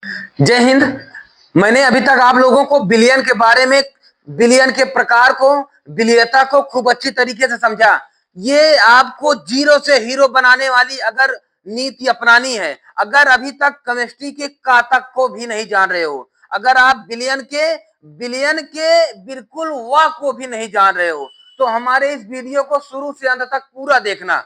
जय हिंद। मैंने अभी तक आप लोगों को बिलियन के बारे में, बिलियन के प्रकार को, बिलियता को खूब अच्छी तरीके से समझा। ये आपको जीरो से हीरो बनाने वाली अगर नीति अपनानी है, अगर अभी तक केमिस्ट्री के कातक को भी नहीं जान रहे हो, अगर आप बिलियन के बिल्कुल वाह को भी नहीं जान रहे हो, तो हमारे इस वीडियो को शुरू से अंत तक पूरा देखना।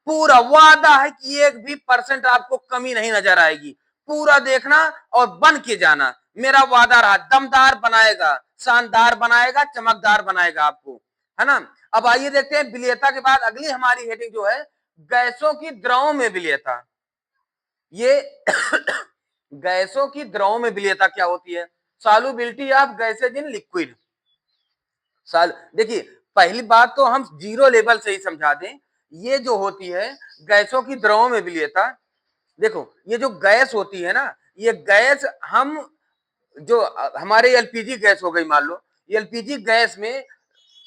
पूरा वादा है कि एक भी परसेंट आपको कमी नहीं नजर आएगी। पूरा देखना और बन के जाना। मेरा वादा रहा, दमदार बनाएगा, शानदार बनाएगा, चमकदार बनाएगा आपको, है ना। अब आइए देखते हैं विलेयता के बाद अगली हमारी हेडिंग जो है, गैसों की द्रव में विलेयता। ये गैसों की द्रव में विलेयता क्या होती है? Solubility of gases in liquid. देखिए, पहली बात तो हम जीरो लेवल से ही समझा दें। ये जो होती है गैसों की द्रवों में विलीयता, देखो ये जो गैस होती है ना, ये गैस हम जो हमारे एलपीजी गैस हो गई, मान लो एलपीजी गैस में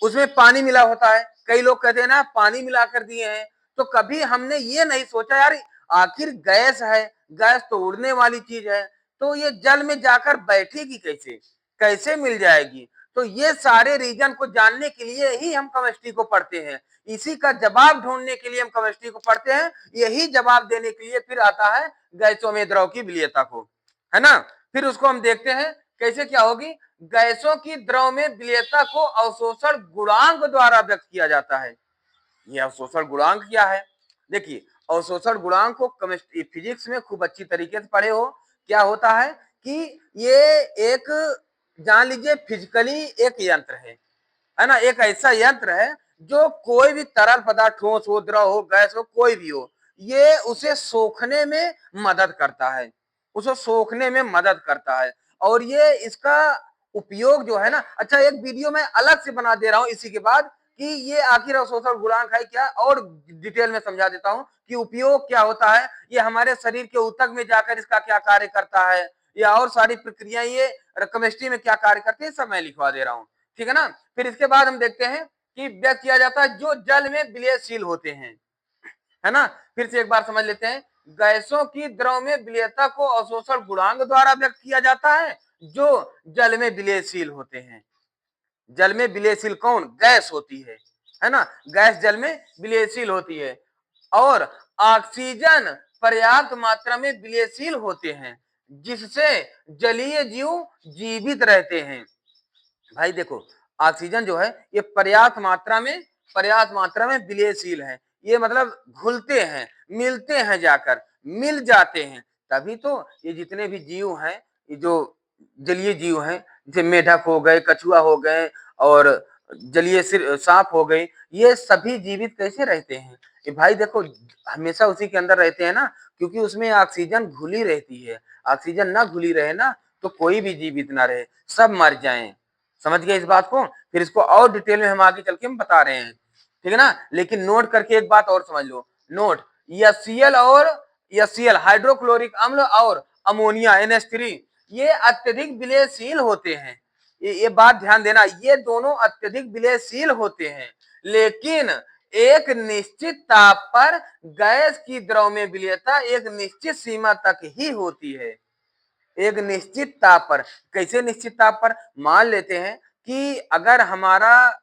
उसमें पानी मिला होता है। कई लोग कहते हैं ना पानी मिला कर दिए हैं, तो कभी हमने ये नहीं सोचा यार आखिर गैस है, गैस तो उड़ने वाली चीज है, तो ये जल में जाकर बैठेगी कैसे, कैसे मिल जाएगी। तो ये सारे रीजन को जानने के लिए ही हम केमिस्ट्री को पढ़ते हैं, इसी का जवाब ढूंढने के लिए हम केमिस्ट्री को पढ़ते हैं। यही जवाब देने के लिए फिर आता है गैसों में द्रव की विलीयता को, है ना। फिर उसको हम देखते हैं कैसे क्या होगी। गैसों की द्रव में विलीयता को अवशोषण गुणांक द्वारा व्यक्त किया जाता है। ये अवशोषण गुणांक क्या है? देखिए, अवशोषण गुणांक को केमिस्ट्री फिजिक्स में खूब अच्छी तरीके से पढ़े हो। क्या होता है कि ये एक, जान लीजिए फिजिकली एक यंत्र है ना, एक ऐसा यंत्र है जो कोई भी तरल पदार्थ, ठोस हो, द्रव हो, गैस हो, कोई भी हो, ये उसे सोखने में मदद करता है, उसे सोखने में मदद करता है। और ये इसका उपयोग जो है ना, अच्छा एक वीडियो में अलग से बना दे रहा हूं इसी के बाद कि ये आखिर अवशोषण गुणांक है क्या, और डिटेल में समझा देता हूं कि उपयोग क्या होता है, ये हमारे शरीर के ऊतक में जाकर इसका क्या कार्य करता है, या और सारी प्रक्रिया ये केमिस्ट्री में क्या कार्य करती है, सब मैं लिखवा दे रहा हूं, ठीक है ना। फिर इसके बाद हम देखते हैं कि व्यक्त किया जाता है जो जल में विलयशील होते हैं, है ना। फिर से एक बार समझ लेते हैं, गैसों की द्रव में विलयता को अवशोषण गुणांक द्वारा व्यक्त किया जाता है जो जल में विलयशील होते हैं। जल में विलयशील कौन? गैस होती है ना, गैस जल में विलयशील होती है। और ऑक्सीजन पर्याप्त मात्रा में विलयशील होते हैं जिससे जलीय जीव जीवित रहते हैं। भाई देखो, ऑक्सीजन जो है ये पर्याप्त मात्रा में विलयशील है। ये मतलब घुलते हैं, मिलते हैं, जाकर मिल जाते हैं, तभी तो ये जितने भी जीव हैं, ये जो जलीय जीव हैं, जैसे मेढक हो गए, कछुआ हो गए, और जलीय सिर सांप हो गई, ये सभी जीवित कैसे रहते हैं? ये भाई देखो हमेशा उसी के अंदर रहते हैं ना, क्योंकि उसमें ऑक्सीजन घुली रहती है। ऑक्सीजन ना घुली रहे ना तो कोई भी जीवित ना रहे, सब मर जाएं। समझ गए इस बात को? फिर इसको और डिटेल में हम आगे चल के हम बता रहे हैं, ठीक है ना। लेकिन नोट करके एक बात और समझ लो, नोट, एचसीएल हाइड्रोक्लोरिक अम्ल और अमोनिया NH3 ये अत्यधिक विलयशील होते हैं। ये बात ध्यान देना, ये दोनों अत्यधिक विलयशील होते हैं, लेकिन एक निश्चित ताप पर गैस की द्रव में विलयता एक निश्चित सीमा तक ही होती है। एक निश्चित ताप पर। कैसे निश्चित ताप पर? मान लेते हैं कि अगर हमारा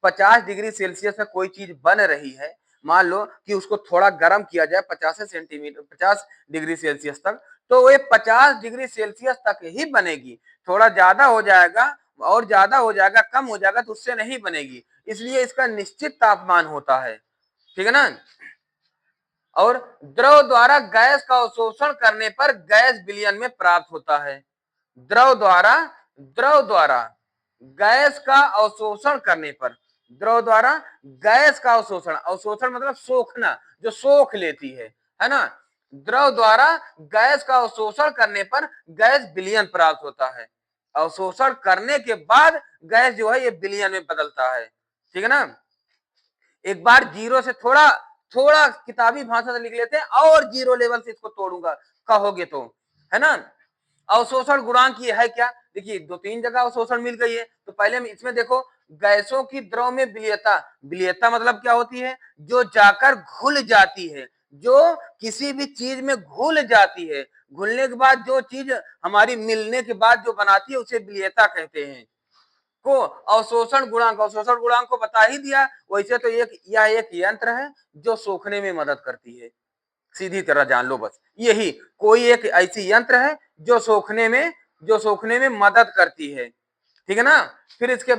50 डिग्री सेल्सियस में कोई चीज बन रही है, मान लो कि उसको थोड़ा गर्म किया जाए 50 डिग्री सेल्सियस तक, तो ये 50 डिग्री सेल्सियस तक ही बनेगी। थोड़ा ज्यादा हो जाएगा और ज्यादा हो जाएगा, कम हो जाएगा तो उससे नहीं बनेगी। इसलिए इसका निश्चित तापमान होता है, ठीक है ना। और द्रव द्वारा गैस का अवशोषण करने पर गैस विलयन में प्राप्त होता है। द्रव द्वारा गैस का अवशोषण करने पर, द्रव द्वारा गैस का अवशोषण, अवशोषण मतलब सोखना, जो सोख लेती है ना। द्रव द्वारा गैस का अवशोषण करने पर गैस विलयन प्राप्त होता है। अवशोषण करने के बाद गैस जो है ये विलयन में बदलता है, ठीक है ना। एक बार जीरो से थोड़ा थोड़ा किताबी भाषा से लिख लेते हैं और जीरो लेवल से इसको तोड़ूंगा कहोगे तो, है ना। अवशोषण गुणांक ये है क्या? देखिए दो तीन जगह अवशोषण मिल गई है, तो पहले हम इसमें देखो, गैसों की द्रव में विलयता, विलयता मतलब क्या होती है? जो जाकर घुल जाती है, जो किसी भी चीज में घुल जाती है, घुलने के बाद जो चीज हमारी मिलने के बाद जो बनाती है उसे विलेयता कहते हैं। को अवशोषण गुणांक को बता ही दिया। वैसे तो यह एक यंत्र है जो सोखने में मदद करती है, सीधी तरह जान लो बस यही, कोई एक ऐसी यंत्र है जो सोखने में मदद करती है, ठीक है ना। फिर इसके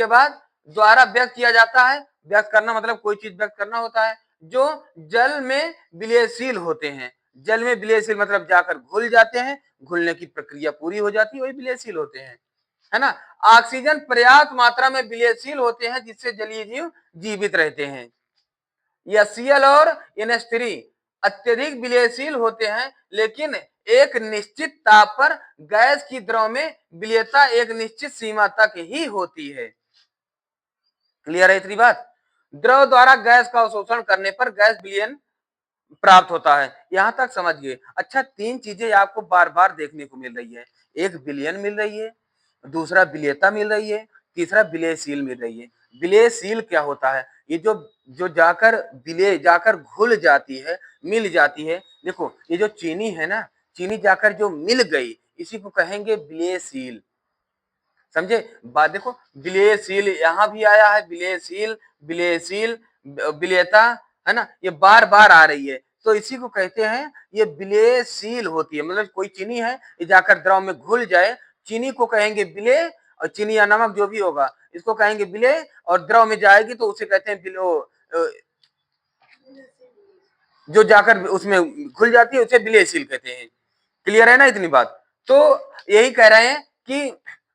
बाद द्वारा व्यक्त किया जाता है। व्यक्त करना मतलब कोई चीज व्यक्त करना होता है, जो जल में विलयशील होते हैं। जल में विलयशील मतलब जाकर घुल जाते हैं, घुलने की प्रक्रिया पूरी हो जाती है, वही विलयशील होते हैं, है ना। ऑक्सीजन पर्याप्त मात्रा में विलयशील होते हैं जिससे जलीय जीव जीवित रहते हैं। या Cl और NH3 अत्यधिक विलयशील होते हैं, लेकिन एक निश्चित ताप पर गैस की द्रव में विलयता एक निश्चित सीमा तक ही होती है। क्लियर है इतनी बात। द्रव द्वारा गैस का अवशोषण करने पर गैस विलयन प्राप्त होता है, यहां तक समझिए। अच्छा, तीन चीजें आपको बार बार देखने को मिल रही है, एक विलयन मिल रही है, दूसरा विलयता मिल रही है, तीसरा विलयशील मिल रही है। विलयशील क्या होता है? ये जो जो जाकर विलय जाकर घुल जाती है, मिल जाती है। देखो ये जो चीनी है ना, चीनी जाकर जो मिल गई, इसी को कहेंगे विलयशील। समझे बात? देखो विलयशील यहाँ भी आया है, विलयशील, विलयशील, विलयता, है ना, ये बार बार आ रही है, तो इसी को कहते हैं ये विलयशील होती है। मतलब कोई चीनी है, ये जाकर द्रव में घुल जाए, चीनी को कहेंगे विलय, और चीनी या नमक जो भी होगा इसको कहेंगे विलय, और द्रव में जाएगी तो उसे कहते हैं जो जाकर उसमें घुल जाती है उसे विलयशील कहते हैं। क्लियर है ना इतनी बात? तो यही कह रहे हैं कि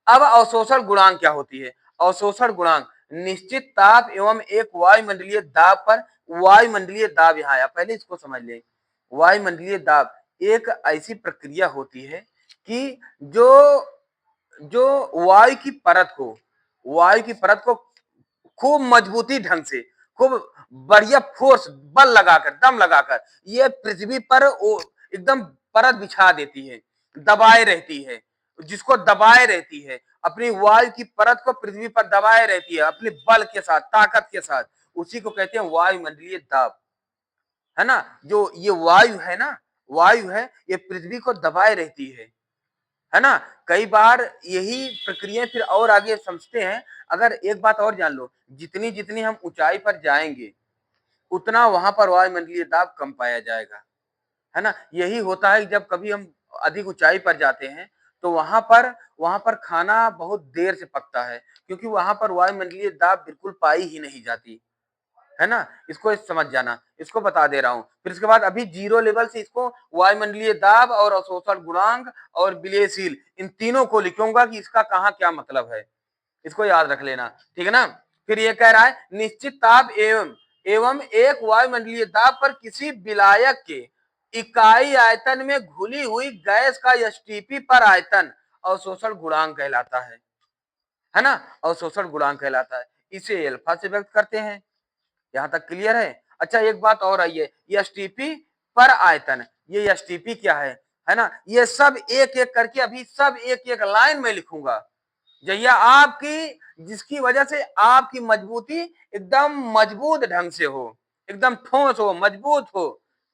अब अवशोषण गुणांक क्या होती है? अवशोषण गुणांक निश्चित ताप एवं एक वायुमंडलीय दाब पर, वायुमंडलीय दाब यहाँ आया, पहले इसको समझ लें। वायुमंडलीय दाब एक ऐसी प्रक्रिया होती है कि जो जो वायु की परत को खूब मजबूती ढंग से, खूब बढ़िया फोर्स, बल लगाकर, दम लगाकर ये पृथ्वी पर एकदम परत बिछा देती है, दबाए रहती है, जिसको दबाए रहती है, अपनी वायु की परत को पृथ्वी पर दबाए रहती है अपने बल के साथ, ताकत के साथ, उसी को कहते हैं वायुमंडलीय दाब, है ना। जो ये वायु है ना, वायु है, ये पृथ्वी को दबाए रहती है ना। कई बार यही प्रक्रिया फिर और आगे समझते हैं। अगर एक बात और जान लो, जितनी जितनी हम ऊंचाई पर जाएंगे उतना वहां पर वायुमंडलीय दाब कम पाया जाएगा, है ना। यही होता है जब कभी हम अधिक ऊंचाई पर जाते हैं तो वहां पर खाना बहुत देर से पकता है, क्योंकि वहां पर वायुमंडलीय दाब बिल्कुल पाई ही नहीं जाती, है ना। इसको समझ जाना, इसको बता दे रहा हूं। फिर इसके बाद अभी जीरो लेवल से इसको वायुमंडलीय दाब और अवशोषण गुणांक और विलयशील, इन तीनों को लिखूंगा कि इसका कहाँ क्या मतलब है, इसको याद रख लेना, ठीक है ना। फिर ये कह रहा है निश्चित ताप एवं एक वायुमंडलीय दाब पर किसी विलायक के इकाई आयतन में घुली हुई गैस का एसटीपी पर आयतन अवशोषण गुणांक कहलाता है ना, अवशोषण गुणांक कहलाता है। इसे अल्फा से व्यक्त करते हैं। यहां तक क्लियर है? अच्छा, एक बात और आई है, एसटीपी पर आयतन, ये एसटीपी क्या है ना, ये सब एक एक करके अभी सब एक एक लाइन में लिखूंगा। जहिया आपकी, जिसकी वजह से आपकी मजबूती एकदम मजबूत ढंग से हो, एकदम ठोस हो, मजबूत हो।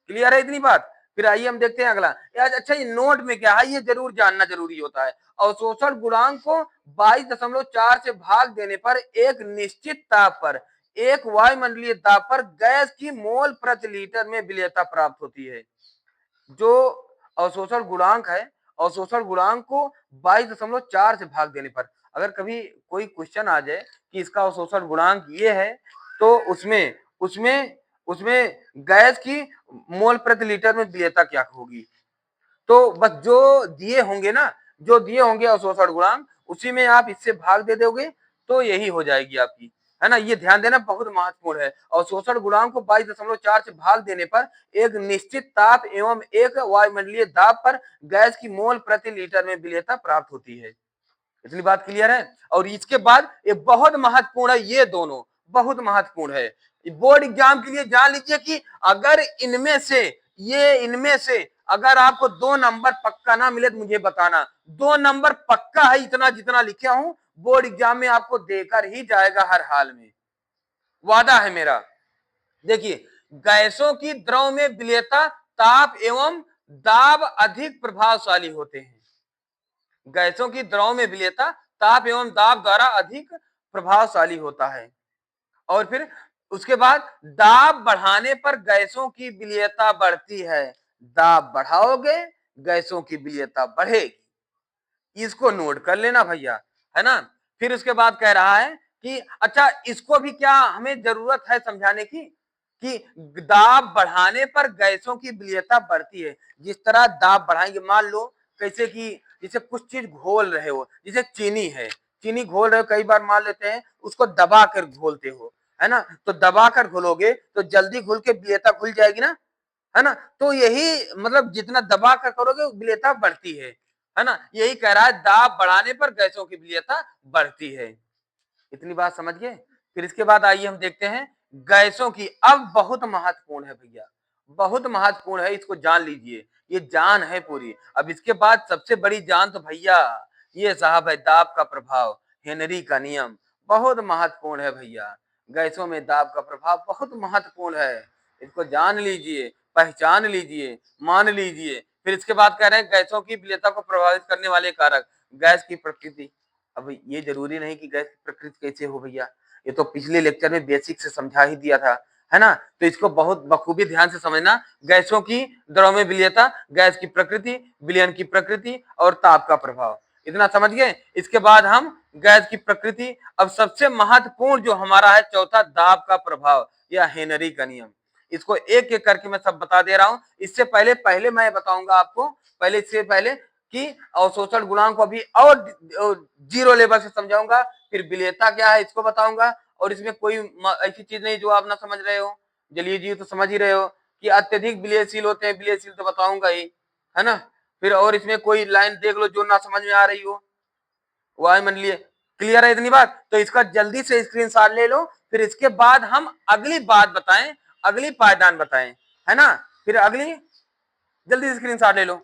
क्लियर है इतनी बात? फिर आइए हम देखते हैं अगला। यार अच्छा, ये नोट में क्या है ये जरूर जानना जरूरी होता है। अवशोषण गुणांक को 22.4 से भाग देने पर एक निश्चित ताप पर, एक वायुमंडलीय ताप पर गैस की मोल प्रति लीटर में विलयता प्राप्त होती है। जो अवशोषण गुणांक है, अवशोषण गुणांक को 22.4 से भाग देने पर, अगर कभी कोई क्वेश्चन आ जाए कि इसका अवशोषण गुणांक ये है, तो उसमें उसमें उसमें गैस की मोल प्रति लीटर में विलयता क्या होगी, तो बस जो दिए होंगे ना, जो दिए होंगे अवशोषण गुणांक, उसी में आप इससे भाग दे दोगे तो यही हो जाएगी आपकी, है ना। ये ध्यान देना बहुत महत्वपूर्ण है। अवशोषण गुणांक को 22.4 से भाग देने पर एक निश्चित ताप एवं एक वायुमंडलीय दाब पर गैस की मोल प्रति लीटर में विलयता प्राप्त होती है। इतनी बात क्लियर है? और इसके बाद ये बहुत महत्वपूर्ण है, ये दोनों बहुत महत्वपूर्ण है। बोर्ड एग्जाम के लिए जान लीजिए कि अगर इनमें से अगर आपको 2 नंबर पक्का ना मिले तो मुझे बताना। 2 नंबर पक्का है, इतना जितना लिखा हूं बोर्ड एग्जाम में आपको देकर ही जाएगा हर हाल में, वादा है मेरा। देखिए गैसों की द्रव में विलेयता ताप एवं दाब अधिक प्रभावशाली होते हैं। गैसों की द्रव में विलेयता ताप एवं दाब द्वारा अधिक प्रभावशाली होता है। और फिर उसके बाद दाब बढ़ाने पर गैसों की विलेयता बढ़ती है। दाब बढ़ाओगे गैसों की विलेयता बढ़ेगी। इसको नोट कर लेना भैया, है ना। फिर उसके बाद कह रहा है कि अच्छा इसको भी क्या हमें जरूरत है समझाने की कि दाब बढ़ाने पर गैसों की विलेयता बढ़ती है। जिस तरह दाब बढ़ाएंगे, मान लो कैसे कि जैसे कुछ चीज घोल रहे हो, जैसे चीनी है, चीनी घोल रहे हो, कई बार मान लेते हैं उसको दबा कर घोलते हो, है ना। तो दबा कर घोलोगे तो जल्दी घुल के विलेयता घुल जाएगी ना, है ना। तो यही मतलब जितना दबा कर करोगे विलेयता बढ़ती है ना। यही कह रहा है दाब बढ़ाने पर गैसों की विलेयता बढ़ती है। इतनी बात समझ गए। फिर इसके बाद आइए हम देखते हैं गैसों की, अब बहुत महत्वपूर्ण है भैया, बहुत महत्वपूर्ण है, इसको जान लीजिए, ये जान है पूरी। अब इसके बाद सबसे बड़ी जान तो भैया ये साहब है दाब का प्रभाव, हेनरी का नियम। बहुत महत्वपूर्ण है भैया, गैसों में दाब का प्रभाव बहुत महत्वपूर्ण है। इसको जान लीजिए, पहचान लीजिए, मान लीजिए। फिर इसके बाद कह रहे हैं गैसों की विलेयता को प्रभावित करने वाले कारक, गैस की प्रकृति। अब ये जरूरी नहीं कि गैस की प्रकृति कैसे हो भैया, ये तो पिछले लेक्चर में बेसिक से समझा ही दिया था, है ना। तो इसको बहुत बखूबी ध्यान से समझना। गैसों की द्रव में विलेयता, गैस की प्रकृति, विलयन की प्रकृति और ताप का प्रभाव, इतना समझ गए। इसके बाद हम गैस की प्रकृति, अब सबसे महत्वपूर्ण जो हमारा है चौथा, दाब का प्रभाव या हेनरी का नियम। इसको एक एक करके मैं सब बता दे रहा हूं। इससे पहले पहले मैं बताऊंगा आपको, पहले इससे पहले कि अवशोषण गुणांक को अभी और जीरो लेवल से समझाऊंगा। फिर विलेयता क्या है इसको बताऊंगा, और इसमें कोई ऐसी चीज नहीं जो आप ना समझ रहे हो। जलीय जीव तो समझ ही रहे हो कि अत्यधिक विलयशील होते हैं, विलयशील तो बताऊंगा ही, है ना। फिर और इसमें कोई लाइन देख लो जो ना समझ में आ रही हो, वो मान लिए। क्लियर है इतनी बात, तो इसका जल्दी से स्क्रीनशॉट ले लो। फिर इसके बाद हम अगली बात बताएं, अगली पायदान बताएं, है ना। फिर अगली, जल्दी से स्क्रीनशॉट ले लो।